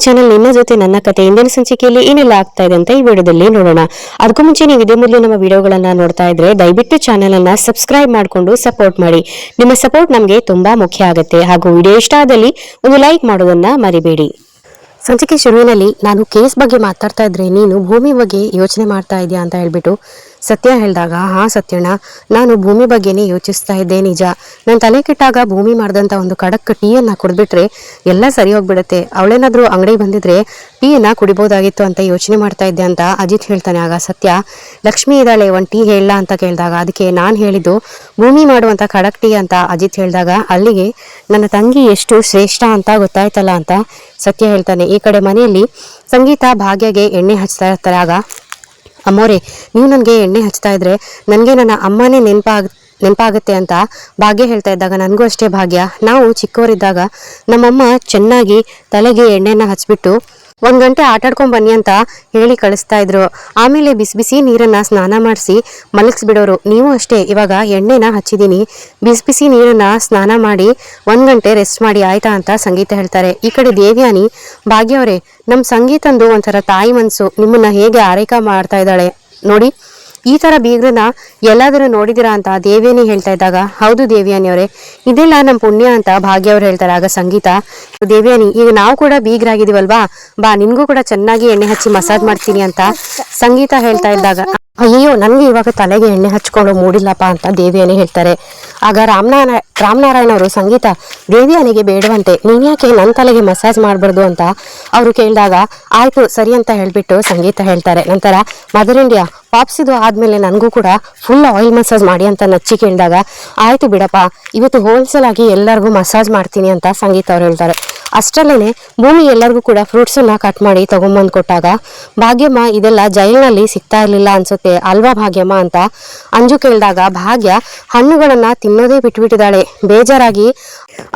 Channel ನಿನ್ನ ಜೊತೆ ನನ್ನ ಕತೆ ಇಂದಿನ ಸಂಚಿಕೆಯಲ್ಲಿ ಏನೆಲ್ಲ ಆಗ್ತಾ ಇದೆ ಅಂತ ಈ ವಿಡಿಯೋದಲ್ಲಿ ನೋಡೋಣ. ಅದಕ್ಕೂ ಮುಂಚೆ ನೀವು ಇದೇ ಮೊದಲು ನಮ್ಮ ವಿಡಿಯೋಗಳನ್ನ ನೋಡ್ತಾ ಇದ್ರೆ ದಯವಿಟ್ಟು ಚಾನೆಲ್ ಅನ್ನ ಸಬ್ಸ್ಕ್ರೈಬ್ ಮಾಡಿಕೊಂಡು ಸಪೋರ್ಟ್ ಮಾಡಿ. ನಿಮ್ಮ ಸಪೋರ್ಟ್ ನಮಗೆ ತುಂಬಾ ಮುಖ್ಯ ಆಗುತ್ತೆ. ಹಾಗೂ ವಿಡಿಯೋ ಇಷ್ಟ ಆದಲ್ಲಿ ಒಂದು ಲೈಕ್ ಮಾಡೋದನ್ನ ಮರಿಬೇಡಿ. ಸಂಚಿಕೆ ಶುರುವಿನಲ್ಲಿ ನಾನು ಕೇಸ್ ಬಗ್ಗೆ ಮಾತಾಡ್ತಾ ಇದ್ರೆ ನೀನು ಭೂಮಿ ಬಗ್ಗೆ ಯೋಚನೆ ಮಾಡ್ತಾ ಇದೆಯಾ ಅಂತ ಹೇಳ್ಬಿಟ್ಟು ಸತ್ಯ ಹೇಳಿದಾಗ, ಹಾ ಸತ್ಯಣ್ಣ, ನಾನು ಭೂಮಿ ಬಗ್ಗೆನೇ ಯೋಚಿಸ್ತಾ ಇದ್ದೆ. ನಿಜ, ನನ್ನ ತಲೆ ಕೆಟ್ಟಾಗ ಭೂಮಿ ಮಾಡಿದಂಥ ಒಂದು ಕಡಕ್ ಟೀಯನ್ನು ಕುಡಿದ್ಬಿಟ್ರೆ ಎಲ್ಲ ಸರಿ ಹೋಗ್ಬಿಡುತ್ತೆ. ಅವಳೇನಾದ್ರೂ ಅಂಗಡಿಗೆ ಬಂದಿದ್ರೆ ಟೀಯನ್ನು ಕುಡಿಬೋದಾಗಿತ್ತು ಅಂತ ಯೋಚನೆ ಮಾಡ್ತಾ ಇದ್ದೆ ಅಂತ ಅಜಿತ್ ಹೇಳ್ತಾನೆ. ಆಗ ಸತ್ಯ, ಲಕ್ಷ್ಮಿ ಇದ್ದಾಳೆ, ಒಂದು ಟೀ ಹೇಳಲ್ಲ ಅಂತ ಕೇಳಿದಾಗ ಅದಕ್ಕೆ ನಾನು ಹೇಳಿದ್ದು ಭೂಮಿ ಮಾಡುವಂಥ ಕಡಕ್ ಟೀ ಅಂತ ಅಜಿತ್ ಹೇಳಿದಾಗ ಅಲ್ಲಿಗೆ ನನ್ನ ತಂಗಿ ಎಷ್ಟು ಶ್ರೇಷ್ಠ ಅಂತ ಗೊತ್ತಾಯ್ತಲ್ಲ ಅಂತ ಸತ್ಯ ಹೇಳ್ತಾನೆ. ಈ ಕಡೆ ಮನೆಯಲ್ಲಿ ಸಂಗೀತ ಭಾಗ್ಯಗೆ ಎಣ್ಣೆ ಹಚ್ತಾ ಇರ್ತಾರೆ. ಆಗ, ಅಮ್ಮೋರೆ, ನೀವು ನನಗೆ ಎಣ್ಣೆ ಹಚ್ತಾ ಇದ್ರೆ ನನಗೆ ನನ್ನ ಅಮ್ಮನೇ ನೆನಪಾಗುತ್ತೆ ಅಂತ ಭಾಗ್ಯ ಹೇಳ್ತಾ ಇದ್ದಾಗ, ನನಗೂ ಅಷ್ಟೇ ಭಾಗ್ಯ, ನಾವು ಚಿಕ್ಕವರಿದ್ದಾಗ ನಮ್ಮಮ್ಮ ಚೆನ್ನಾಗಿ ತಲೆಗೆ ಎಣ್ಣೆನ ಹಚ್ಬಿಟ್ಟು 1 ಗಂಟೆ ಆಟಾಡ್ಕೊಂಡ್ ಬನ್ನಿ ಅಂತ ಹೇಳಿ ಕಳಿಸ್ತಾ ಇದ್ರು. ಆಮೇಲೆ ಬಿಸಿ ಬಿಸಿ ನೀರನ್ನ ಸ್ನಾನ ಮಾಡಿಸಿ ಮಲಗಿಸ್ಬಿಡೋರು. ನೀವು ಅಷ್ಟೇ, ಇವಾಗ ಎಣ್ಣೆನ ಹಚ್ಚಿದೀನಿ, ಬಿಸಿ ಬಿಸಿ ನೀರನ್ನ ಸ್ನಾನ ಮಾಡಿ 1 ಗಂಟೆ ರೆಸ್ಟ್ ಮಾಡಿ ಆಯ್ತಾ ಅಂತ ಸಂಗೀತ ಹೇಳ್ತಾರೆ. ಈ ಕಡೆ ದೇವ್ಯಾನಿ, ಭಾಗ್ಯ ಅವರೇ, ನಮ್ಮ ಸಂಗೀತಂದು ಒಂಥರ ತಾಯಿ ಮನಸ್ಸು, ನಿಮ್ಮನ್ನ ಹೇಗೆ ಆರೈಕೆ ಮಾಡ್ತಾ ಇದ್ದಾಳೆ ನೋಡಿ, ಈ ತರ ಬೀಗ್ರನ್ನ ಎಲ್ಲಾದರೂ ನೋಡಿದಿರಾ ಅಂತ ದೇವ್ಯಾನಿ ಹೇಳ್ತಾ ಇದ್ದಾಗ, ಹೌದು ದೇವ್ಯಾನಿ ಅವರೇ, ಇದೆಲ್ಲ ನಮ್ಮ ಪುಣ್ಯ ಅಂತ ಭಾಗ್ಯ ಅವ್ರು ಹೇಳ್ತಾರೆ. ಆಗ ಸಂಗೀತ, ದೇವ್ಯಾನಿ, ಈಗ ನಾವು ಕೂಡ ಬೀಗ್ರಾಗಿದೀವಲ್ವಾ, ಬಾ ನಿನ್ಗೂ ಕೂಡ ಚೆನ್ನಾಗಿ ಎಣ್ಣೆ ಹಚ್ಚಿ ಮಸಾಜ್ ಮಾಡ್ತೀನಿ ಅಂತ ಸಂಗೀತ ಹೇಳ್ತಾ ಇದ್ದಾಗ, ಅಯ್ಯೋ ನನಗೆ ಇವಾಗ ತಲೆಗೆ ಎಣ್ಣೆ ಹಚ್ಕೊಂಡು ಮೂಡಿಲ್ಲಪ್ಪ ಅಂತ ದೇವ್ಯಾನಿ ಹೇಳ್ತಾರೆ. ಆಗ ರಾಮನಾರಾಯಣ ಅವರು, ಸಂಗೀತ, ದೇವ್ಯಾನಿಗೆ ಬೇಡವಂತೆ, ನೀನ್ ಯಾಕೆ ನನ್ನ ತಲೆಗೆ ಮಸಾಜ್ ಮಾಡಬಾರ್ದು ಅಂತ ಅವರು ಕೇಳಿದಾಗ, ಆಯ್ತು ಸರಿ ಅಂತ ಹೇಳ್ಬಿಟ್ಟು ಸಂಗೀತ ಹೇಳ್ತಾರೆ. ನಂತರ ಮದರ್ ಇಂಡಿಯಾ ಪಾಪ್ಸಿದು ಆದ್ಮೇಲೆ ನನಗೂ ಕೂಡ ಫುಲ್ ಆಯಿಲ್ ಮಸಾಜ್ ಮಾಡಿ ಅಂತ ನಚ್ಚಿ ಕೇಳಿದಾಗ, ಆಯ್ತು ಬಿಡಪ್ಪ, ಇವತ್ತು ಹೋಲ್ಸೇಲ್ ಆಗಿ ಎಲ್ಲರಿಗೂ ಮಸಾಜ್ ಮಾಡ್ತೀನಿ ಅಂತ ಸಂಗೀತ ಅವ್ರು ಹೇಳ್ತಾರೆ. ಅಷ್ಟರಲ್ಲೇನೆ ಭೂಮಿ ಎಲ್ಲರಿಗೂ ಕೂಡ ಫ್ರೂಟ್ಸನ್ನ ಕಟ್ ಮಾಡಿ ತಗೊಂಬಂದು ಕೊಟ್ಟಾಗ, ಭಾಗ್ಯಮ್ಮ, ಇದೆಲ್ಲ ಜೈಲಿನಲ್ಲಿ ಸಿಗ್ತಾ ಇರ್ಲಿಲ್ಲ ಅನ್ಸುತ್ತೆ ಅಲ್ವಾ ಭಾಗ್ಯಮ್ಮ ಅಂತ ಅಂಜು ಕೇಳಿದಾಗ, ಭಾಗ್ಯ ಹಣ್ಣುಗಳನ್ನ ತಿನ್ನೋದೇ ಬಿಟ್ಬಿಟ್ಟಿದ್ದಾಳೆ ಬೇಜಾರಾಗಿ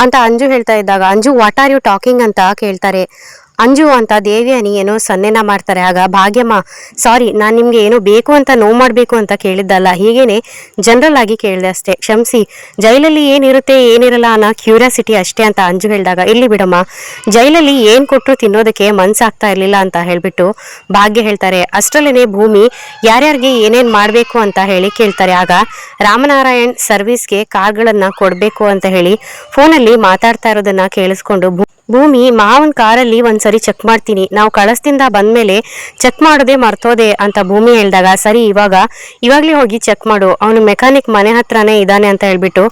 ಅಂತ ಅಂಜು ಹೇಳ್ತಾ ಇದ್ದಾಗ, Anju what are you talking ಅಂತ ಕೇಳ್ತಾರೆ. ಅಂಜು ಅಂತ ದೇವ್ಯಾನಿ ಏನೋ ಸನ್ನೆನ ಮಾಡ್ತಾರೆ. ಆಗ ಭಾಗ್ಯಮ್ಮ, ಸಾರಿ, ನಾನು ನಿಮ್ಗೆ ಏನೋ ಬೇಕು ಅಂತ ನೋವು ಮಾಡಬೇಕು ಅಂತ ಕೇಳಿದ್ದಲ್ಲ, ಹೀಗೇನೆ ಜನರಲ್ ಆಗಿ ಕೇಳಿದೆ ಅಷ್ಟೇ, ಕ್ಷಮಿಸಿ, ಜೈಲಲ್ಲಿ ಏನಿರುತ್ತೆ ಏನಿರಲ್ಲ ಅನ್ನೋ ಕ್ಯೂರಿಯಾಸಿಟಿ ಅಷ್ಟೇ ಅಂತ ಅಂಜು ಹೇಳಿದಾಗ, ಇಲ್ಲಿ ಬಿಡಮ್ಮ, ಜೈಲಲ್ಲಿ ಏನು ಕೊಟ್ಟರು ತಿನ್ನೋದಕ್ಕೆ ಮನ್ಸಾಗ್ತಾ ಇರಲಿಲ್ಲ ಅಂತ ಹೇಳ್ಬಿಟ್ಟು ಭಾಗ್ಯ ಹೇಳ್ತಾರೆ. ಅಷ್ಟರಲ್ಲೇನೆ ಭೂಮಿ ಯಾರ್ಯಾರಿಗೆ ಏನೇನು ಮಾಡಬೇಕು ಅಂತ ಹೇಳಿ ಕೇಳ್ತಾರೆ. ಆಗ ರಾಮನಾರಾಯಣ್ ಸರ್ವಿಸ್ಗೆ ಕಾರ್ಗಳನ್ನ ಕೊಡಬೇಕು ಅಂತ ಹೇಳಿ ಫೋನಲ್ಲಿ ಮಾತಾಡ್ತಾ ಇರೋದನ್ನ ಕೇಳಿಸ್ಕೊಂಡು ಭೂಮಿ, ಮಾವನ್ ಕಾರಲ್ಲಿ ಒಂದ್ಸರಿ ಚೆಕ್ ಮಾಡ್ತೀನಿ, ನಾವು ಕಳಸದಿಂದ ಬಂದ್ಮೇಲೆ ಚೆಕ್ ಮಾಡೋದೇ ಮರ್ತೋದೆ ಅಂತ ಭೂಮಿ ಹೇಳಿದಾಗ, ಸರಿ, ಇವಾಗ್ಲೇ ಹೋಗಿ ಚೆಕ್ ಮಾಡು, ಅವನು ಮೆಕ್ಯಾನಿಕ್ ಮನೆ ಹತ್ರನೇ ಇದ್ದಾನೆ ಅಂತ ಹೇಳ್ಬಿಟ್ಟು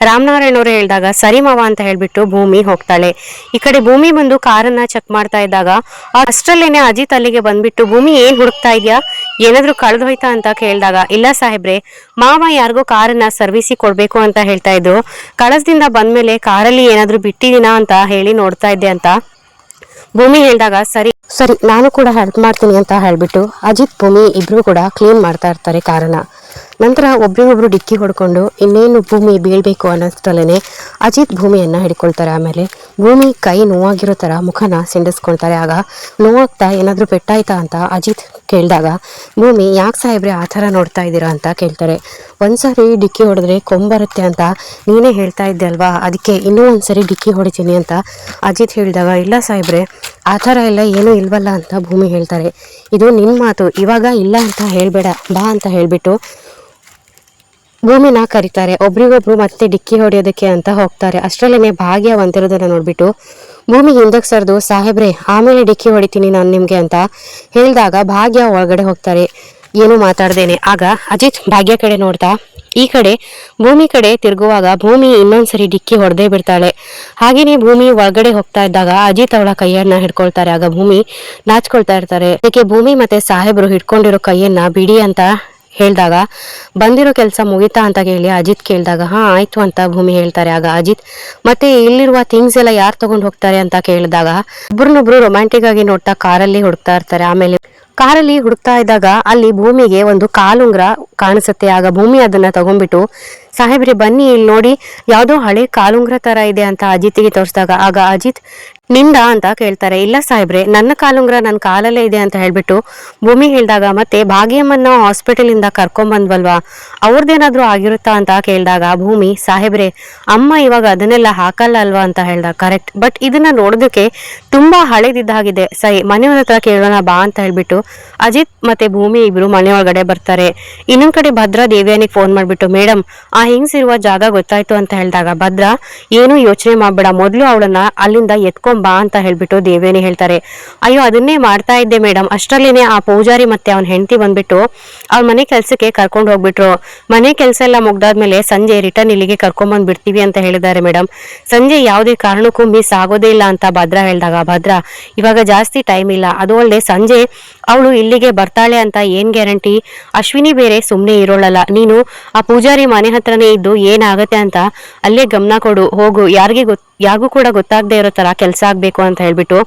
ರಾಮನಾರಾಯಣ್ ಅವರು ಹೇಳಿದಾಗ, ಸರಿ ಮಾವ ಅಂತ ಹೇಳ್ಬಿಟ್ಟು ಭೂಮಿ ಹೋಗ್ತಾಳೆ. ಈ ಕಡೆ ಭೂಮಿ ಬಂದು ಕಾರನ್ನ ಚೆಕ್ ಮಾಡ್ತಾ ಇದ್ದಾಗ ಅಷ್ಟರಲ್ಲೇನೆ ಅಜಿತ್ ಅಲ್ಲಿಗೆ ಬಂದ್ಬಿಟ್ಟು, ಭೂಮಿ ಏನ್ ಹುಡುಕ್ತಾ ಇದ್ಯಾ, ಏನಾದ್ರು ಕಳೆದೋಯ್ತಾ ಅಂತ ಕೇಳಿದಾಗ, ಇಲ್ಲ ಸಾಹೇಬ್ರೆ, ಮಾವ ಯಾರಿಗೋ ಕಾರನ್ನ ಸರ್ವಿಸಿಗೆ ಕೊಡ್ಬೇಕು ಅಂತ ಹೇಳ್ತಾ ಇದ್ರು, ಕಳಸದಿಂದ ಬಂದ್ಮೇಲೆ ಕಾರಲ್ಲಿ ಏನಾದ್ರು ಬಿಟ್ಟಿದೀನಾ ಅಂತ ಹೇಳಿ ನೋಡ್ತಾ ಇದ್ದೆ ಅಂತ ಭೂಮಿ ಹೇಳಿದಾಗ, ಸರಿ ನಾನು ಕೂಡ ಹೆಲ್ಪ್ ಮಾಡ್ತೀನಿ ಅಂತ ಹೇಳ್ಬಿಟ್ಟು ಅಜಿತ್ ಭೂಮಿ ಇಬ್ರು ಕೂಡ ಕ್ಲೀನ್ ಮಾಡ್ತಾ ಇರ್ತಾರೆ ಕಾರನ್ನ. ನಂತರ ಒಬ್ರಿಗೊಬ್ರು ಡಿಕ್ಕಿ ಹೊಡ್ಕೊಂಡು ಇನ್ನೇನು ಭೂಮಿ ಬೀಳ್ಬೇಕು ಅನ್ನೋಷ್ಟರಲ್ಲೇನೆ ಅಜಿತ್ ಭೂಮಿಯನ್ನ ಹಿಡ್ಕೊಳ್ತಾರೆ. ಆಮೇಲೆ ಭೂಮಿ ಕೈ ನೋವಾಗಿರೋ ತರ ಮುಖನ ಸಿಂಡಿಸ್ಕೊಳ್ತಾರೆ. ಆಗ ನೋವಾಗ್ತಾ ಏನಾದ್ರು ಪೆಟ್ಟಾಯ್ತಾ ಅಂತ ಅಜಿತ್ ಕೇಳಿದಾಗ, ಭೂಮಿ, ಯಾಕೆ ಸಾಹೇಬ್ರೆ ಆ ಥರ ನೋಡ್ತಾ ಇದ್ದೀರಾ ಅಂತ ಕೇಳ್ತಾರೆ. ಒಂದ್ಸರಿ ಡಿಕ್ಕಿ ಹೊಡೆದ್ರೆ ಕೊಂಬರುತ್ತೆ ಅಂತ ನೀನೇ ಹೇಳ್ತಾ ಇದ್ದೆ ಅಲ್ವಾ, ಅದಕ್ಕೆ ಇನ್ನೂ ಒಂದ್ಸರಿ ಡಿಕ್ಕಿ ಹೊಡಿತೀನಿ ಅಂತ ಅಜಿತ್ ಹೇಳಿದಾಗ, ಇಲ್ಲ ಸಾಹೇಬ್ರೆ, ಆ ಥರ ಎಲ್ಲ ಏನೂ ಇಲ್ವಲ್ಲ ಅಂತ ಭೂಮಿ ಹೇಳ್ತಾರೆ. ಇದು ನಿನ್ನ ಮಾತು, ಇವಾಗ ಇಲ್ಲ ಅಂತ ಹೇಳ್ಬೇಡ, ಬಾ ಅಂತ ಹೇಳ್ಬಿಟ್ಟು ಭೂಮಿನ ಕರೀತಾರೆ. ಒಬ್ರಿಗೊಬ್ರು ಮತ್ತೆ ಡಿಕ್ಕಿ ಹೊಡೆಯೋದಕ್ಕೆ ಅಂತ ಹೋಗ್ತಾರೆ. ಅಷ್ಟರಲ್ಲೇನೆ ಭಾಗ್ಯ ಒಂದಿರೋದನ್ನ ನೋಡ್ಬಿಟ್ಟು ಭೂಮಿ ಹಿಂದಕ್ಕೆ ಸರ್ದು, ಸಾಹೇಬ್ರೆ, ಆಮೇಲೆ ಡಿಕ್ಕಿ ಹೊಡಿತೀನಿ ನಾನು ನಿಮ್ಗೆ ಅಂತ ಹೇಳಿದಾಗ ಭಾಗ್ಯ ಒಳಗಡೆ ಹೋಗ್ತಾರೆ, ಏನು ಮಾತಾಡ್ದೇನೆ. ಆಗ ಅಜಿತ್ ಭಾಗ್ಯ ಕಡೆ ನೋಡ್ತಾ ಈ ಕಡೆ ಭೂಮಿ ಕಡೆ ತಿರುಗುವಾಗ ಭೂಮಿ ಇನ್ನೊಂದ್ಸರಿ ಡಿಕ್ಕಿ ಹೊಡೆದೇ ಬಿಡ್ತಾಳೆ. ಹಾಗೇನೆ ಭೂಮಿ ಒಳಗಡೆ ಹೋಗ್ತಾ ಇದ್ದಾಗ ಅಜಿತ್ ಅವಳ ಕೈಯನ್ನ ಹಿಡ್ಕೊಳ್ತಾರೆ. ಆಗ ಭೂಮಿ ನಾಚ್ಕೊಳ್ತಾ ಇರ್ತಾರೆ. ಅದಕ್ಕೆ ಭೂಮಿ ಮತ್ತೆ ಸಾಹೇಬ್ರು ಹಿಡ್ಕೊಂಡಿರೋ ಕೈಯನ್ನ ಬಿಡಿ ಅಂತ ಹೇಳಿದಾಗ, ಬಂದಿರೋ ಕೆಲಸ ಮುಗಿತಾ ಅಂತ ಕೇಳಿ ಅಜಿತ್ ಕೇಳಿದಾಗ, ಹಾ ಆಯ್ತು ಅಂತ ಭೂಮಿ ಹೇಳ್ತಾರೆ. ಆಗ ಅಜಿತ್, ಮತ್ತೆ ಇಲ್ಲಿರುವ ಥಿಂಗ್ಸ್ ಎಲ್ಲ ಯಾರು ತಗೊಂಡು ಹೋಗ್ತಾರೆ ಅಂತ ಕೇಳಿದಾಗ ಒಬ್ರನ್ನೊಬ್ರು ರೊಮ್ಯಾಂಟಿಕ್ ಆಗಿ ನೋಡ್ತಾ ಕಾರಲ್ಲಿ ಹುಡುಕ್ತಾ ಇರ್ತಾರೆ. ಆಮೇಲೆ ಕಾರಲ್ಲಿ ಹುಡುಕ್ತಾ ಇದ್ದಾಗ ಅಲ್ಲಿ ಭೂಮಿಗೆ ಒಂದು ಕಾಲುಂಗ್ರ ಕಾಣಿಸುತ್ತೆ. ಆಗ ಭೂಮಿ ಅದನ್ನ ತಗೊಂಡ್ಬಿಟ್ಟು, ಸಾಹೇಬ್ರೆ ಬನ್ನಿ ಇಲ್ಲಿ ನೋಡಿ, ಯಾವುದೋ ಹಳೆ ಕಾಲುಂಗ್ರ ತರ ಇದೆ ಅಂತ ಅಜಿತ್ಗೆ ತೋರಿಸಿದಾಗ, ಆಗ ಅಜಿತ್, ನಿಂದ ಅಂತ ಕೇಳ್ತಾರೆ. ಇಲ್ಲ ಸಾಹೇಬ್ರೆ, ನನ್ನ ಕಾಲುಂಗ್ರ ನನ್ನ ಕಾಲಲ್ಲೇ ಇದೆ ಅಂತ ಹೇಳ್ಬಿಟ್ಟು ಭೂಮಿ ಹೇಳಿದಾಗ, ಮತ್ತೆ ಭಾಗ್ಯಮ್ಮನ್ನ ಹಾಸ್ಪಿಟಲ್ ಇಂದ ಕರ್ಕೊಂಡ್ ಬಂದ್ವಲ್ವಾ, ಅವ್ರದ್ದೇನಾದ್ರೂ ಆಗಿರುತ್ತಾ ಅಂತ ಕೇಳಿದಾಗ ಭೂಮಿ, ಸಾಹೇಬ್ರೆ ಅಮ್ಮ ಇವಾಗ ಅದನ್ನೆಲ್ಲ ಹಾಕಲ್ಲ ಅಲ್ವಾ ಅಂತ ಹೇಳ್ದ. ಕರೆಕ್ಟ್, ಬಟ್ ಇದನ್ನ ನೋಡೋದಕ್ಕೆ ತುಂಬಾ ಹಳೇದಿದ್ದಾಗಿದೆ. ಸರಿ, ಮನೆಯವ್ರ ಹತ್ರ ಕೇಳೋಣ ಬಾ ಅಂತ ಹೇಳ್ಬಿಟ್ಟು ಅಜಿತ್ ಮತ್ತೆ ಭೂಮಿ ಇಬ್ರು ಮನೆ ಒಳಗಡೆ ಬರ್ತಾರೆ. ಇನ್ನೊಂದ್ ಕಡೆ ಭದ್ರಾ ದೇವ್ಯಾನಿಗೆ ಫೋನ್ ಮಾಡ್ಬಿಟ್ಟು, ಮೇಡಮ್ ಆ ಹಿಂಗ್ಸಿರುವ ಜಾಗ ಗೊತ್ತಾಯ್ತು ಅಂತ ಹೇಳಿದಾಗ ಭದ್ರಾ, ಏನು ಯೋಚನೆ ಮಾಡ್ಬೇಡ, ಮೊದ್ಲು ಅವಳನ್ನ ಅಲ್ಲಿಂದ ಬಾ ಅಂತ ಹೇಳ್ಬಿಟ್ಟು ದೇವ್ಯಾನಿ ಹೇಳ್ತಾರೆ. ಅಯ್ಯೋ ಅದನ್ನೇ ಮಾಡ್ತಾ ಇದ್ದೆ ಮೇಡಮ್, ಅಷ್ಟರಲ್ಲೇನೆ ಆ ಪೂಜಾರಿ ಮತ್ತೆ ಅವನ ಹೆಂಡತಿ ಬಂದ್ಬಿಟ್ಟು ಅವ್ರ ಮನೆ ಕೆಲ್ಸಕ್ಕೆ ಕರ್ಕೊಂಡು ಹೋಗ್ಬಿಟ್ರು. ಮನೆ ಕೆಲಸ ಎಲ್ಲ ಮುಗ್ದಾದ್ಮೇಲೆ ಸಂಜೆ ರಿಟರ್ನ್ ಇಲ್ಲಿಗೆ ಕರ್ಕೊಂಡ್ ಬಂದ್ ಬಿಡ್ತೀವಿ ಅಂತ ಹೇಳಿದ್ದಾರೆ ಮೇಡಮ್. ಸಂಜೆ ಯಾವುದೇ ಕಾರಣಕ್ಕೂ ಮಿಸ್ ಆಗೋದೇ ಇಲ್ಲ ಅಂತ ಭದ್ರಾ ಹೇಳಿದಾಗ, ಭದ್ರಾ ಇವಾಗ ಜಾಸ್ತಿ ಟೈಮ್ ಇಲ್ಲ, ಅದು ಅಲ್ಲದೆ ಸಂಜೆ ಅವಳು ಇಲ್ಲಿಗೆ ಬರ್ತಾಳೆ ಅಂತ ಏನ್ ಗ್ಯಾರಂಟಿ? ಅಶ್ವಿನಿ ಬೇರೆ ಸುಮ್ನೆ ಇರೋಳಲ್ಲ, ನೀನು ಆ ಪೂಜಾರಿ ಮನೆ ಹತ್ರನೇ ಇದ್ದು ಏನಾಗತ್ತೆ ಅಂತ ಅಲ್ಲೇ ಗಮನ ಕೊಡು, ಹೋಗು, ಯಾರಿಗೂ ಕೂಡ ಗೊತ್ತಾಗದೆ ಇರೋ ತರ ಕೆಲಸ ಆಗ್ಬೇಕು ಅಂತ ಹೇಳ್ಬಿಟ್ಟು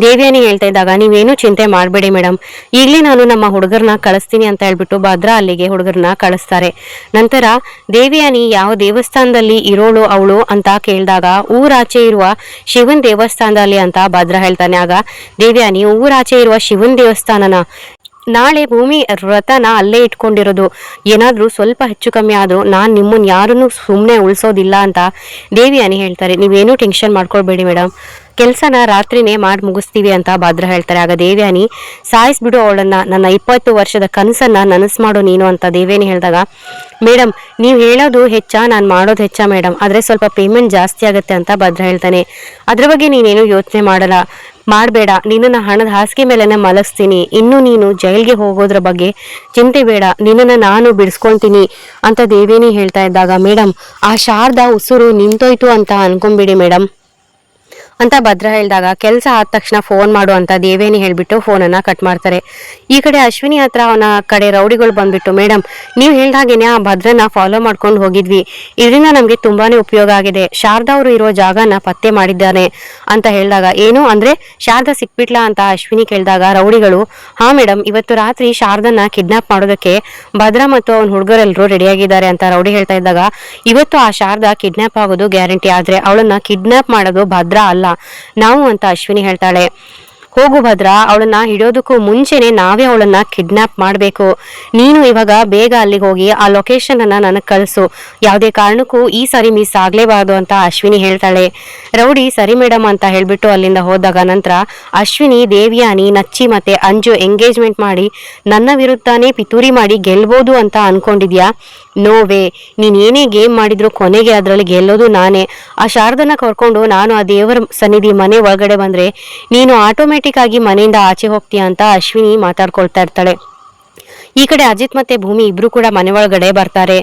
ದೇವ್ಯಾನಿ ಹೇಳ್ತಾ ಇದ್ದಾಗ, ನೀವೇನು ಚಿಂತೆ ಮಾಡಬೇಡಿ ಮೇಡಮ್, ಈಗಲೇ ನಾನು ನಮ್ಮ ಹುಡುಗರನ್ನ ಕಳಿಸ್ತೀನಿ ಅಂತ ಹೇಳ್ಬಿಟ್ಟು ಭದ್ರಾ ಅಲ್ಲಿಗೆ ಹುಡುಗರನ್ನ ಕಳಿಸ್ತಾರೆ. ನಂತರ ದೇವ್ಯಾನಿ ಯಾವ ದೇವಸ್ಥಾನದಲ್ಲಿ ಇರೋಳು ಅವಳು ಅಂತ ಕೇಳಿದಾಗ, ಊರಾಚೆ ಇರುವ ಶಿವನ್ ದೇವಸ್ಥಾನದಲ್ಲಿ ಅಂತ ಭದ್ರಾ ಹೇಳ್ತಾನೆ. ಆಗ ದೇವ್ಯಾನಿ, ಊರಾಚೆ ಇರುವ ಶಿವನ್ ದೇವಸ್ಥಾನನ? ನಾಳೆ ಭೂಮಿ ವ್ರತನ ಅಲ್ಲೇ ಇಟ್ಕೊಂಡಿರೋದು, ಏನಾದ್ರೂ ಸ್ವಲ್ಪ ಹೆಚ್ಚು ಕಮ್ಮಿ ಆದ್ರೂ ನಾನ್ ನಿಮ್ಮನ್ನ ಯಾರನ್ನು ಸುಮ್ಮನೆ ಉಳಿಸೋದಿಲ್ಲ ಅಂತ ದೇವ್ಯಾನಿ ಹೇಳ್ತಾರೆ. ನೀವೇನು ಟೆನ್ಷನ್ ಮಾಡ್ಕೊಳ್ಬೇಡಿ ಮೇಡಮ್, ಕೆಲ್ಸನ ರಾತ್ರಿನೇ ಮಾಡಿ ಮುಗಿಸ್ತೀವಿ ಅಂತ ಭದ್ರಾ ಹೇಳ್ತಾರೆ. ಆಗ ದೇವ್ಯಾನಿ, ಸಾಯಿಸ್ಬಿಡು ಅವಳನ್ನ, ನನ್ನ 20 ವರ್ಷದ ಕನಸನ್ನ ನನಸು ಮಾಡು ನೀನು ಅಂತ ದೇವ್ಯಾನಿ ಹೇಳಿದಾಗ, ಮೇಡಮ್ ನೀವು ಹೇಳೋದು ಹೆಚ್ಚಾ, ನಾನು ಮಾಡೋದು ಹೆಚ್ಚಾ ಮೇಡಮ್, ಆದ್ರೆ ಸ್ವಲ್ಪ ಪೇಮೆಂಟ್ ಜಾಸ್ತಿ ಆಗುತ್ತೆ ಅಂತ ಭದ್ರಾ ಹೇಳ್ತಾನೆ. ಅದ್ರ ಬಗ್ಗೆ ನೀನೇನು ಯೋಚನೆ ಮಾಡಬೇಡ, ನಿನ್ನನ್ನ ಹಣದ ಹಾಸಿಗೆ ಮೇಲೆನೆ ಮಲಗಿಸ್ತೀನಿ, ಇನ್ನು ನೀನು ಜೈಲ್ಗೆ ಹೋಗೋದ್ರ ಬಗ್ಗೆ ಚಿಂತೆ ಬೇಡ, ನಿನ್ನನ್ನ ನಾನು ಬಿಡಿಸ್ಕೊಳ್ತೀನಿ ಅಂತ ದೇವೇನಿ ಹೇಳ್ತಾ ಇದ್ದಾಗ, ಮೇಡಮ್ ಆ ಶಾರದಾ ಉಸಿರು ನಿಂತೋಯ್ತು ಅಂತ ಅನ್ಕೊಂಬಿಡಿ ಮೇಡಮ್ ಅಂತ ಭದ್ರಾ ಹೇಳಿದಾಗ, ಕೆಲಸ ಆದ ತಕ್ಷಣ ಫೋನ್ ಮಾಡು ಅಂತ ದೇವೇನಿ ಹೇಳ್ಬಿಟ್ಟು ಫೋನನ್ನ ಕಟ್ ಮಾಡ್ತಾರೆ. ಈ ಕಡೆ ಅಶ್ವಿನಿ ಹತ್ರ ಅವನ ಕಡೆ ರೌಡಿಗಳು ಬಂದ್ಬಿಟ್ಟು, ಮೇಡಮ್ ನೀವು ಹೇಳ್ದಾಗೇನೆ ಆ ಭದ್ರನ ಫಾಲೋ ಮಾಡ್ಕೊಂಡು ಹೋಗಿದ್ವಿ, ಇದರಿಂದ ನಮ್ಗೆ ತುಂಬಾನೇ ಉಪಯೋಗ ಆಗಿದೆ, ಶಾರದಾ ಅವರು ಇರೋ ಜಾಗನ ಪತ್ತೆ ಮಾಡಿದ್ದಾನೆ ಅಂತ ಹೇಳಿದಾಗ, ಏನು ಅಂದ್ರೆ ಶಾರದಾ ಸಿಕ್ಬಿಟ್ಲಾ ಅಂತ ಅಶ್ವಿನಿ ಕೇಳಿದಾಗ ರೌಡಿಗಳು, ಹಾ ಮೇಡಮ್, ಇವತ್ತು ರಾತ್ರಿ ಶಾರದನ್ನ ಕಿಡ್ನಾಪ್ ಮಾಡೋದಕ್ಕೆ ಭದ್ರಾ ಮತ್ತು ಅವನ ಹುಡುಗರೆಲ್ಲರೂ ರೆಡಿಯಾಗಿದ್ದಾರೆ ಅಂತ ರೌಡಿ ಹೇಳ್ತಾ ಇದ್ದಾಗ, ಇವತ್ತು ಆ ಶಾರದಾ ಕಿಡ್ನಾಪ್ ಆಗೋದು ಗ್ಯಾರಂಟಿ, ಆದ್ರೆ ಅವಳನ್ನ ಕಿಡ್ನಾಪ್ ಮಾಡೋದು ಭದ್ರಾ ಅಲ್ಲ, ನಾವು ಅಂತ ಅಶ್ವಿನಿ ಹೇಳ್ತಾಳೆ. ಹೋಗು ಭದ್ರಾ, ಅವಳನ್ನ ಹಿಡಿಯೋದಕ್ಕೂ ಮುಂಚೆನೆ ನಾವೇ ಅವಳನ್ನ ಕಿಡ್ನಾಪ್ ಮಾಡಬೇಕು, ನೀನು ಇವಾಗ ಬೇಗ ಅಲ್ಲಿಗೆ ಹೋಗಿ ಆ ಲೊಕೇಶನ್ ಅನ್ನ ನನಗೆ ಕಳಿಸು, ಯಾವುದೇ ಕಾರಣಕ್ಕೂ ಈ ಸರಿ ಮಿಸ್ ಆಗ್ಲೇಬಾರ್ದು ಅಂತ ಅಶ್ವಿನಿ ಹೇಳ್ತಾಳೆ. ರೌಡಿ ಸರಿ ಮೇಡಮ್ ಅಂತ ಹೇಳ್ಬಿಟ್ಟು ಅಲ್ಲಿಂದ ಹೋದಾಗ ನಂತರ ಅಶ್ವಿನಿ, ದೇವ್ಯಾನಿ, ನಚ್ಚಿ ಮತ್ತೆ ಅಂಜು ಎಂಗೇಜ್ಮೆಂಟ್ ಮಾಡಿ ನನ್ನ ವಿರುದ್ಧನೇ ಪಿತೂರಿ ಮಾಡಿ ಗೆಲ್ಬೋದು ಅಂತ ಅನ್ಕೊಂಡಿದ್ಯಾ? ನೋವೇ, ನೀನ್ ಏನೇ ಗೇಮ್ ಮಾಡಿದ್ರು ಕೊನೆಗೆ ಅದರಲ್ಲಿ ಗೆಲ್ಲೋದು ನಾನೇ. ಆ ಶಾರದನ್ನ ಕರ್ಕೊಂಡು ನಾನು ಆ ದೇವರ ಸನ್ನಿಧಿ ಮನೆ ಒಳಗಡೆ ಬಂದ್ರೆ ನೀನು ಆಟೋಮೆಟಿಕ್ ಆಗಿ ಮನೆಯಿಂದ ಆಚೆ ಹೋಗ್ತೀಯ ಅಂತ ಅಶ್ವಿನಿ ಮಾತಾಡ್ಕೊಳ್ತಾ ಇರ್ತಾಳೆ. ಈ ಕಡೆ ಅಜಿತ್ ಮತ್ತೆ ಭೂಮಿ ಇಬ್ರು ಕೂಡ ಮನೆ ಒಳಗಡೆ ಬರ್ತಾರೆ.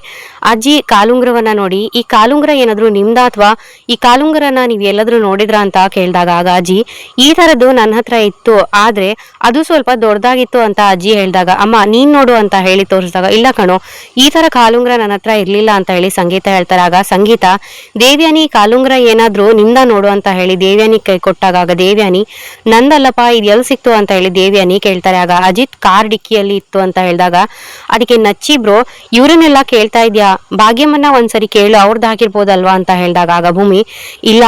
ಅಜ್ಜಿ ಕಾಲುಂಗ್ರವನ್ನ ನೋಡಿ, ಈ ಕಾಲುಂಗ್ರ ಏನಾದ್ರು ನಿಮ್ದ ಅಥವಾ ಈ ಕಾಲುಂಗ್ರನ ನೀವ್ ಎಲ್ಲಾದ್ರೂ ನೋಡಿದ್ರ ಅಂತ ಕೇಳಿದಾಗ, ಆಗ ಅಜ್ಜಿ, ಈ ತರದ್ದು ನನ್ನ ಹತ್ರ ಇತ್ತು, ಆದ್ರೆ ಅದು ಸ್ವಲ್ಪ ದೊಡ್ಡದಾಗಿತ್ತು ಅಂತ ಅಜ್ಜಿ ಹೇಳಿದಾಗ, ಅಮ್ಮ ನೀನ್ ನೋಡು ಅಂತ ಹೇಳಿ ತೋರಿಸಿದಾಗ, ಇಲ್ಲ ಕಣೋ, ಈ ತರ ಕಾಲುಂಗ್ರ ನನ್ನ ಹತ್ರ ಇರ್ಲಿಲ್ಲ ಅಂತ ಹೇಳಿ ಸಂಗೀತ ಹೇಳ್ತಾರೆ. ಆಗ ಸಂಗೀತ, ದೇವ್ಯಾನಿ ಕಾಲುಂಗ್ರ ಏನಾದ್ರು ನಿಂದ ನೋಡು ಅಂತ ಹೇಳಿ ದೇವ್ಯಾನಿ ಕೈ ಕೊಟ್ಟಾಗ, ಆಗ ದೇವ್ಯಾನಿ, ನಂದಲ್ಲಪ್ಪ, ಇದು ಎಲ್ಲಿ ಸಿಕ್ತು ಅಂತ ಹೇಳಿ ದೇವ್ಯಾನಿ ಕೇಳ್ತಾರೆ. ಆಗ ಅಜಿತ್ ಕಾರ್ ಡಿಕ್ಕಿಯಲ್ಲಿ ಇತ್ತು ಅಂತ ಹೇಳಿದಾಗ, ಅದಕ್ಕೆ ನಚ್ಚಿ, ಬ್ರೋ ಇವ್ರನ್ನೆಲ್ಲ ಕೇಳ್ತಾ ಇದ್ಯಾ, ಭಾಗ್ಯಮ್ಮನ್ನ ಒಂದ್ಸರಿ ಕೇಳು, ಅವ್ರದ್ದು ಹಾಕಿರ್ಬೋದಲ್ವಾ ಅಂತ ಹೇಳಿದಾಗ, ಆಗ ಭೂಮಿ, ಇಲ್ಲ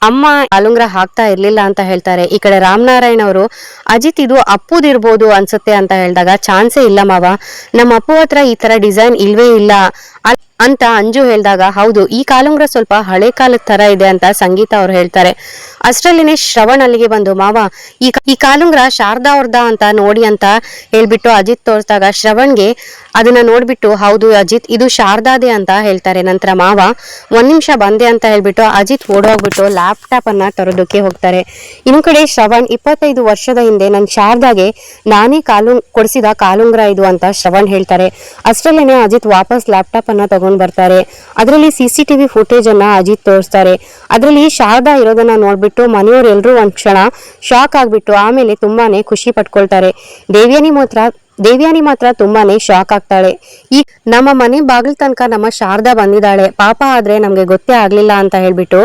ಅಮ್ಮ ಕಾಲುಂಗ್ರ ಹಾಕ್ತಾ ಇರ್ಲಿಲ್ಲ ಅಂತ ಹೇಳ್ತಾರೆ. ಈ ಕಡೆ ರಾಮನಾರಾಯಣ್ ಅವರು, ಅಜಿತ್ ಇದು ಅಪ್ಪುದಿರ್ಬೋದು ಅನ್ಸುತ್ತೆ ಅಂತ ಹೇಳಿದಾಗ, ಚಾನ್ಸೇ ಇಲ್ಲ ಮಾವ, ನಮ್ಮ ಅಪ್ಪು ಹತ್ರ ಈ ತರ ಡಿಸೈನ್ ಇಲ್ವೇ ಇಲ್ಲ ಅಂತ ಅಂಜು ಹೇಳಿದಾಗ, ಹೌದು ಈ ಕಾಲುಂಗ್ರ ಸ್ವಲ್ಪ ಹಳೆ ಕಾಲದ ತರ ಇದೆ ಅಂತ ಸಂಗೀತ ಅವ್ರು ಹೇಳ್ತಾರೆ. ಅಷ್ಟರಲ್ಲಿನೇ ಶ್ರವಣ್ ಅಲ್ಲಿಗೆ ಬಂದು, ಮಾವ ಈ ಕಾಲುಂಗ್ರ ಶಾರದಾ ಅವ್ರದ ಅಂತ ನೋಡಿ ಅಂತ ಹೇಳ್ಬಿಟ್ಟು ಅಜಿತ್ ತೋರಿಸಿದಾಗ, ಶ್ರವಣ್ಗೆ ಅದನ್ನ ನೋಡ್ಬಿಟ್ಟು, ಹೌದು ಅಜಿತ್ ಇದು ಶಾರದಾದೆ ಅಂತ ಹೇಳ್ತಾರೆ. ನಂತರ ಮಾವ 1 ನಿಮಿಷ ಬಂದೆ ಅಂತ ಹೇಳ್ಬಿಟ್ಟು ಅಜಿತ್ ಓಡೋಗ್ಬಿಟ್ಟು ಲ್ಯಾಪ್ಟಾಪ್ ಅನ್ನ ತರೋದಕ್ಕೆ ಹೋಗ್ತಾರೆ. ಇನ್ನು ಕಡೆ ಶ್ರವಣ್, 25 ವರ್ಷದ ಹಿಂದೆ ನನ್ ಶಾರದಾಗೆ ನಾನೇ ಕೊಡಿಸಿದ ಕಾಲುಂಗ್ರ ಇದು ಅಂತ ಶ್ರವಣ್ ಹೇಳ್ತಾರೆ. ಅಷ್ಟರಲ್ಲೇನೆ ಅಜಿತ್ ವಾಪಸ್ ಲ್ಯಾಪ್ಟಾಪ್ ಅನ್ನ ತಗೊಂಡ್ ಬರ್ತಾರೆ. ಅದರಲ್ಲಿ CCTV ಫುಟೇಜ್ ಅನ್ನ ಅಜಿತ್ ತೋರಿಸ್ತಾರೆ. ಅದರಲ್ಲಿ ಶಾರದಾ ಇರೋದನ್ನ ನೋಡ್ಬಿಟ್ಟು ಮನೆಯವರೆಲ್ಲರೂ ಒಂದ್ ಕ್ಷಣ ಶಾಕ್ ಆಗ್ಬಿಟ್ಟು ಆಮೇಲೆ ತುಂಬಾನೇ ಖುಷಿ ಪಟ್ಕೊಳ್ತಾರೆ. ದೇವ್ಯಾನಿ ಮಾತ್ರ ತುಂಬಾನೇ ಶಾಕ್ ಆಗ್ತಾಳೆ. ಈ ನಮ್ಮ ಮನೆ ಬಾಗಿಲು ತನಕ ನಮ್ಮ ಶಾರದಾ ಬಂದಿದ್ದಾಳೆ, ಪಾಪ ಆದ್ರೆ ನಮ್ಗೆ ಗೊತ್ತೇ ಆಗ್ಲಿಲ್ಲ ಅಂತ ಹೇಳ್ಬಿಟ್ಟು,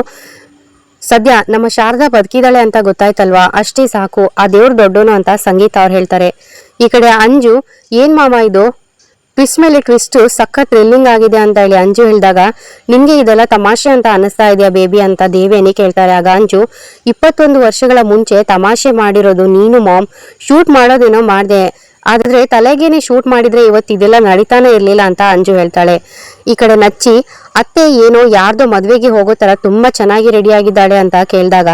ಸದ್ಯ ನಮ್ಮ ಶಾರದಾ ಬದುಕಿದಾಳೆ ಅಂತ ಗೊತ್ತಾಯ್ತಲ್ವಾ, ಅಷ್ಟೇ ಸಾಕು, ಆ ದೇವ್ರ ದೊಡ್ಡೋನು ಅಂತ ಸಂಗೀತ ಅವ್ರು ಹೇಳ್ತಾರೆ. ಈ ಕಡೆ ಅಂಜು, ಏನ್ ಮಾಮ ಇದು, ಟ್ವಿಸ್ಟ್ ಮೇಲೆ ಟ್ವಿಸ್ಟ್ ಸಖತ್ ಥ್ರಿಲ್ಲಿಂಗ್ ಆಗಿದೆ ಅಂತ ಹೇಳಿ ಅಂಜು ಹೇಳಿದಾಗ, ನಿನ್ಗೆ ಇದೆಲ್ಲ ತಮಾಷೆ ಅಂತ ಅನಿಸ್ತಾ ಇದೆಯಾ ಬೇಬಿ ಅಂತ ದೇವೇನಿ ಕೇಳ್ತಾರೆ. ಆಗ ಅಂಜು, 21 ವರ್ಷಗಳ ಮುಂಚೆ ತಮಾಷೆ ಮಾಡಿರೋದು ನೀನು ಮಾಮ್, ಶೂಟ್ ಮಾಡೋದೇನೋ ಮಾಡಿದೆ, ಆದ್ರೆ ತಲೆಗೇನೆ ಶೂಟ್ ಮಾಡಿದ್ರೆ ಇವತ್ತು ಇದೆಲ್ಲ ನಡೀತಾನೆ ಇರ್ಲಿಲ್ಲ ಅಂತ ಅಂಜು ಹೇಳ್ತಾಳೆ. ಈ ಕಡೆ ನಚ್ಚಿ, ಅತ್ತೆ ಏನೋ ಯಾರ್ದೋ ಮದ್ವೆಗೆ ಹೋಗೋ ತರ ತುಂಬಾ ಚೆನ್ನಾಗಿ ರೆಡಿ ಆಗಿದ್ದಾಳೆ ಅಂತ ಕೇಳಿದಾಗ,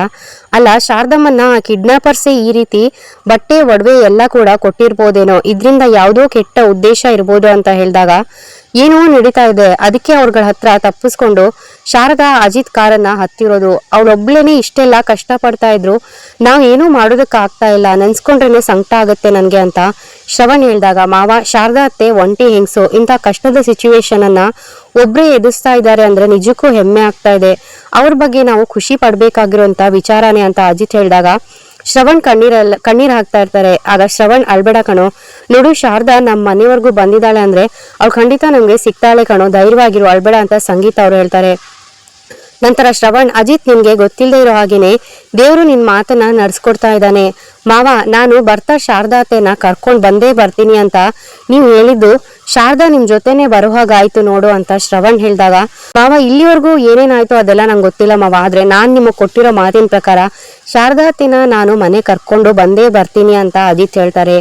ಅಲ್ಲ ಶಾರದಮ್ಮನ್ನ ಕಿಡ್ನಾಪರ್ಸೇ ಈ ರೀತಿ ಬಟ್ಟೆ ಒಡವೆ ಎಲ್ಲ ಕೂಡ ಕೊಟ್ಟಿರ್ಬೋದೇನೋ, ಇದ್ರಿಂದ ಯಾವುದೋ ಕೆಟ್ಟ ಉದ್ದೇಶ ಇರ್ಬೋದು ಅಂತ ಹೇಳಿದಾಗ, ಏನೋ ನಡೀತಾ ಇದೆ, ಅದಕ್ಕೆ ಅವ್ರಗಳ ಹತ್ರ ತಪ್ಪಿಸ್ಕೊಂಡು ಶಾರದಾ ಅಜಿತ್ ಕಾರನ್ನ ಹತ್ತಿರೋದು, ಅವಳೊಬ್ಳೇನೆ ಇಷ್ಟೆಲ್ಲ ಕಷ್ಟ ಪಡ್ತಾ ಇದ್ರು, ನಾವ್ ಏನೂ ಮಾಡೋದಕ್ಕೆ ಆಗ್ತಾ ಇಲ್ಲ, ನೆನ್ಸ್ಕೊಂಡ್ರೇನೆ ಸಂಕಟ ಆಗತ್ತೆ ನನ್ಗೆ ಅಂತ ಶ್ರವಣ್ ಹೇಳ್ದಾಗ, ಮಾವ ಶಾರದಾ ಅತ್ತೆ ಒಂಟಿ ಹೆಂಗ್ಸು, ಇಂಥ ಕಷ್ಟದ ಸಿಚುವೇಶನ್ ಅನ್ನ ಒಬ್ರೇ ಎದುರಿಸ್ತಾ ಇದ್ದಾರೆ ಅಂದ್ರೆ ನಿಜಕ್ಕೂ ಹೆಮ್ಮೆ ಆಗ್ತಾ ಇದೆ, ಅವ್ರ ಬಗ್ಗೆ ನಾವು ಖುಷಿ ಪಡ್ಬೇಕಾಗಿರುವಂತ ವಿಚಾರನೇ ಅಂತ ಅಜಿತ್ ಹೇಳಿದಾಗ, ಶ್ರವಣ್ ಕಣ್ಣೀರ್ ಹಾಕ್ತಾ ಇರ್ತಾರೆ. ಆಗ ಶ್ರವಣ್ ಅಳ್ಬೇಡ ಕಣೋ, ನೋಡು ಶಾರದಾ ನಮ್ಮ ಮನೆವರೆಗೂ ಬಂದಿದ್ದಾಳೆ ಅಂದ್ರೆ ಅವ್ಳು ಖಂಡಿತ ನಮ್ಗೆ ಸಿಗ್ತಾಳೆ ಕಣೋ, ಧೈರ್ಯವಾಗಿರು, ಅಳ್ಬೇಡ ಅಂತ ಸಂಗೀತ ಅವ್ರು ಹೇಳ್ತಾರೆ. ನಂತರ ಶ್ರವಣ್, ಅಜಿತ್ ನಿನ್ಗೆ ಗೊತ್ತಿಲ್ಲದೆ ಇರೋ ಹಾಗೇನೆ ದೇವ್ರು ನಿನ್ ಮಾತನ್ನ ನಡ್ಸ್ಕೊಡ್ತಾ ಇದ್ದಾನೆ ಮಾವ, ನಾನು ಬರ್ತಾ ಶಾರದಾ ಅತ್ತೆನ ಕರ್ಕೊಂಡ್ ಬಂದೇ ಬರ್ತೀನಿ ಅಂತ ನೀವು ಹೇಳಿದ್ದು, ಶಾರದಾ ನಿಮ್ ಜೊತೆನೆ ಬರೋ ಹಾಗಾಯ್ತು ನೋಡು ಅಂತ ಶ್ರವಣ್ ಹೇಳಿದಾಗ, ಮಾವ ಇಲ್ಲಿವರೆಗೂ ಏನೇನಾಯ್ತು ಅದೆಲ್ಲ ನಂಗೆ ಗೊತ್ತಿಲ್ಲ ಮಾವ, ಆದ್ರೆ ನಾನ್ ನಿಮಗ್ ಕೊಟ್ಟಿರೋ ಮಾತಿನ ಪ್ರಕಾರ ಶಾರದಾ ಅತ್ತೆನ ನಾನು ಮನೆ ಕರ್ಕೊಂಡು ಬಂದೇ ಬರ್ತೀನಿ ಅಂತ ಅಜಿತ್ ಹೇಳ್ತಾರೆ.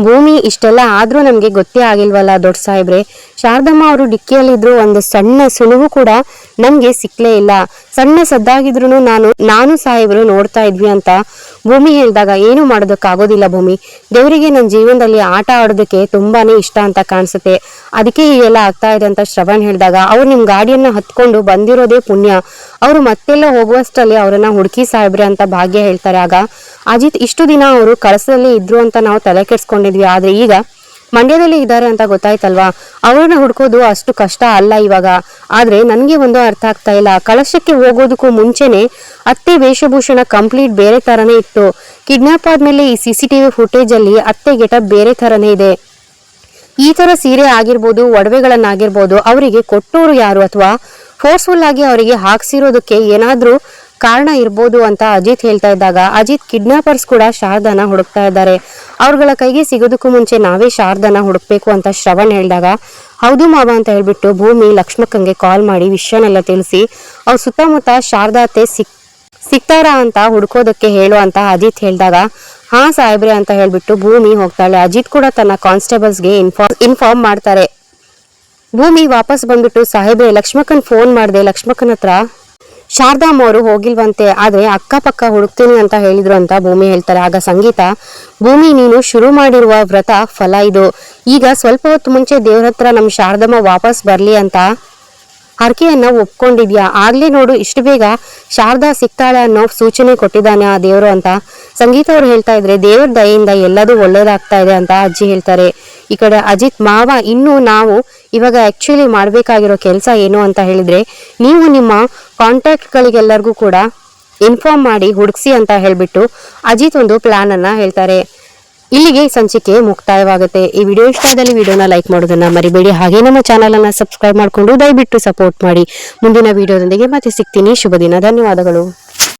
ಭೂಮಿ, ಇಷ್ಟೆಲ್ಲ ಆದ್ರೂ ನಮ್ಗೆ ಗೊತ್ತೇ ಆಗಿಲ್ವಲ್ಲ ದೊಡ್ಡ ಸಾಹೇಬ್ರೆ, ಶಾರದಮ್ಮ ಅವರು ಡಿಕ್ಕಿಯಲ್ಲಿದ್ರು ಒಂದು ಸಣ್ಣ ಸುಳುವು ಕೂಡ ನಮ್ಗೆ ಸಿಕ್ಲೇ ಇಲ್ಲ, ಸಣ್ಣ ಸದ್ದಾಗಿದ್ರು ನಾನು ಸಾಹೇಬ್ರು ನೋಡ್ತಾ ಇದ್ವಿ ಅಂತ ಭೂಮಿ ಹೇಳಿದಾಗ, ಏನು ಮಾಡೋದಕ್ಕಾಗೋದಿಲ್ಲ ಭೂಮಿ, ದೇವರಿಗೆ ನನ್ನ ಜೀವನದಲ್ಲಿ ಆಟ ಆಡೋದಕ್ಕೆ ತುಂಬಾನೇ ಇಷ್ಟ ಅಂತ ಕಾಣಿಸುತ್ತೆ, ಅದಕ್ಕೆ ಹೀಗೆಲ್ಲ ಆಗ್ತಾ ಇದೆ ಅಂತ ಶ್ರವಣ್ ಹೇಳಿದಾಗ, ಅವ್ರು ನಿಮ್ ಗಾಡಿಯನ್ನ ಹತ್ಕೊಂಡು ಬಂದಿರೋದೇ ಪುಣ್ಯ, ಅವರು ಮತ್ತೆಲ್ಲ ಹೋಗುವಷ್ಟರಲ್ಲಿ ಅವರನ್ನ ಹುಡುಕಿ ಸಾಹೇಬ್ರೆ ಅಂತ ಭಾಗ್ಯ ಹೇಳ್ತಾರೆ. ಆಗ ಅಜಿತ್, ಇಷ್ಟು ದಿನ ಅವರು ಕಳಸದಲ್ಲಿ ಇದ್ರು ಅಂತ ನಾವು ತಲೆ ಕೆಡ್ಸ್ಕೊಂಡಿದ್ವಿ, ಆದ್ರೆ ಈಗ ಮಂಡ್ಯದಲ್ಲಿ ಇದ್ದಾರೆ ಅಂತ ಗೊತ್ತಾಯ್ತಲ್ವಾ, ಅವ್ರನ್ನ ಹುಡ್ಕೋದು ಅಷ್ಟು ಕಷ್ಟ ಅಲ್ಲ ಇವಾಗ, ಆದ್ರೆ ನನ್ಗೆ ಒಂದು ಅರ್ಥ ಆಗ್ತಾ ಇಲ್ಲ, ಕಳಶಕ್ಕೆ ಹೋಗೋದಕ್ಕೂ ಮುಂಚೆನೆ ಅತ್ತೆ ವೇಷಭೂಷಣ ಕಂಪ್ಲೀಟ್ ಬೇರೆ ತರನೇ ಇತ್ತು, ಕಿಡ್ನಾಪ್ ಆದ್ಮೇಲೆ ಈ CCTV ಫುಟೇಜ್ ಅಲ್ಲಿ ಅತ್ತೆ ಗೆಟಪ್ ಬೇರೆ ತರನೇ ಇದೆ, ಈ ತರ ಸೀರೆ ಆಗಿರ್ಬೋದು, ಒಡವೆಗಳನ್ನಾಗಿರ್ಬೋದು ಅವರಿಗೆ ಕೊಟ್ಟೋರು ಯಾರು, ಅಥವಾ ಫೋರ್ಸ್ಫುಲ್ ಆಗಿ ಅವರಿಗೆ ಹಾಕ್ಸಿರೋದಕ್ಕೆ ಏನಾದ್ರೂ ಕಾರಣ ಇರ್ಬೋದು ಅಂತ ಅಜಿತ್ ಹೇಳ್ತಾ ಇದ್ದಾಗ, ಅಜಿತ್, ಕಿಡ್ನಾಪರ್ಸ್ ಕೂಡ ಶಾರದಾನ ಹುಡುಕ್ತಾ ಇದ್ದಾರೆ, ಅವ್ರಗಳ ಕೈಗೆ ಸಿಗೋದಕ್ಕೂ ಮುಂಚೆ ನಾವೇ ಶಾರದಾನ ಹುಡುಕ್ಬೇಕು ಅಂತ ಶ್ರವಣ್ ಹೇಳಿದಾಗ, ಹೌದು ಮಾವ ಅಂತ ಹೇಳ್ಬಿಟ್ಟು ಭೂಮಿ ಲಕ್ಷ್ಮಕ್ಕಂಗೆ ಕಾಲ್ ಮಾಡಿ ವಿಷಯನೆಲ್ಲ ತಿಳಿಸಿ, ಅವ್ರ ಸುತ್ತಮುತ್ತ ಶಾರದಾ ಅತ್ತೆ ಸಿಗ್ತಾರಾ ಅಂತ ಹುಡ್ಕೋದಕ್ಕೆ ಹೇಳು ಅಂತ ಅಜಿತ್ ಹೇಳಿದಾಗ, ಹಾ ಸಾಹೇಬ್ರೆ ಅಂತ ಹೇಳ್ಬಿಟ್ಟು ಭೂಮಿ ಹೋಗ್ತಾಳೆ. ಅಜಿತ್ ಕೂಡ ತನ್ನ ಕಾನ್ಸ್ಟೇಬಲ್ಸ್ಗೆ ಇನ್ಫಾರ್ಮ್ ಮಾಡ್ತಾರೆ. ಭೂಮಿ ವಾಪಸ್ ಬಂದ್ಬಿಟ್ಟು, ಸಾಹೇಬ್ರೆ ಲಕ್ಷ್ಮಕ್ಕನ್ ಫೋನ್ ಮಾಡಿದೆ, ಲಕ್ಷ್ಮಕ್ಕನ ಹತ್ರ ಶಾರದಾಮ್ ಅವರು ಹೋಗಿಲ್ವಂತೆ, ಆದ್ರೆ ಅಕ್ಕಪಕ್ಕ ಹುಡುಕ್ತೀನಿ ಅಂತ ಹೇಳಿದ್ರು ಅಂತ ಭೂಮಿ ಹೇಳ್ತಾರೆ. ಆಗ ಸಂಗೀತ, ಭೂಮಿ ನೀನು ಶುರು ಮಾಡಿರುವ ವ್ರತ ಫಲ ಇದು, ಈಗ ಸ್ವಲ್ಪ ಹೊತ್ತು ಮುಂಚೆ ದೇವ್ರ ಹತ್ರ ನಮ್ ಶಾರದಮ್ಮ ವಾಪಸ್ ಬರ್ಲಿ ಅಂತ ಹರಕೆಯನ್ನ ಒಪ್ಕೊಂಡಿದ್ಯಾ, ಆಗ್ಲೇ ನೋಡು ಇಷ್ಟು ಬೇಗ ಶಾರದಾ ಸಿಗ್ತಾಳೆ ಅನ್ನೋ ಸೂಚನೆ ಕೊಟ್ಟಿದ್ದಾನೆ ಆ ದೇವ್ರು ಅಂತ ಸಂಗೀತ ಅವ್ರು ಹೇಳ್ತಾ ಇದ್ರೆ, ದೇವ್ರ ದಯೆಯಿಂದ ಎಲ್ಲದೂ ಒಳ್ಳೇದಾಗ್ತಾ ಇದೆ ಅಂತ ಅಜ್ಜಿ ಹೇಳ್ತಾರೆ. ಈ ಕಡೆ ಅಜಿತ್, ಮಾವ ಇನ್ನು ನಾವು ಇವಾಗ ಆಕ್ಚುಲಿ ಮಾಡ್ಬೇಕಾಗಿರೋ ಕೆಲಸ ಏನು ಅಂತ ಹೇಳಿದ್ರೆ, ನೀವು ನಿಮ್ಮ ಕಾಂಟ್ಯಾಕ್ಟ್ಗಳಿಗೆಲ್ಲರಿಗೂ ಕೂಡ ಇನ್ಫಾರ್ಮ್ ಮಾಡಿ ಹುಡುಕ್ಸಿ ಅಂತ ಹೇಳ್ಬಿಟ್ಟು ಅಜಿತ್ ಒಂದು ಪ್ಲಾನ್ ಅನ್ನ ಹೇಳ್ತಾರೆ. ಇಲ್ಲಿಗೆ ಸಂಚಿಕೆ ಮುಕ್ತಾಯವಾಗುತ್ತೆ. ಈ ವಿಡಿಯೋ ಇಷ್ಟ ಆದಲ್ಲಿ ವಿಡಿಯೋನ ಲೈಕ್ ಮಾಡೋದನ್ನ ಮರಿಬೇಡಿ, ಹಾಗೆ ನಮ್ಮ ಚಾನಲ್ ಅನ್ನ ಸಬ್ಸ್ಕ್ರೈಬ್ ಮಾಡಿಕೊಂಡು ದಯವಿಟ್ಟು ಸಪೋರ್ಟ್ ಮಾಡಿ. ಮುಂದಿನ ವಿಡಿಯೋದೊಂದಿಗೆ ಮತ್ತೆ ಸಿಗ್ತೀನಿ. ಶುಭ ದಿನ. ಧನ್ಯವಾದಗಳು.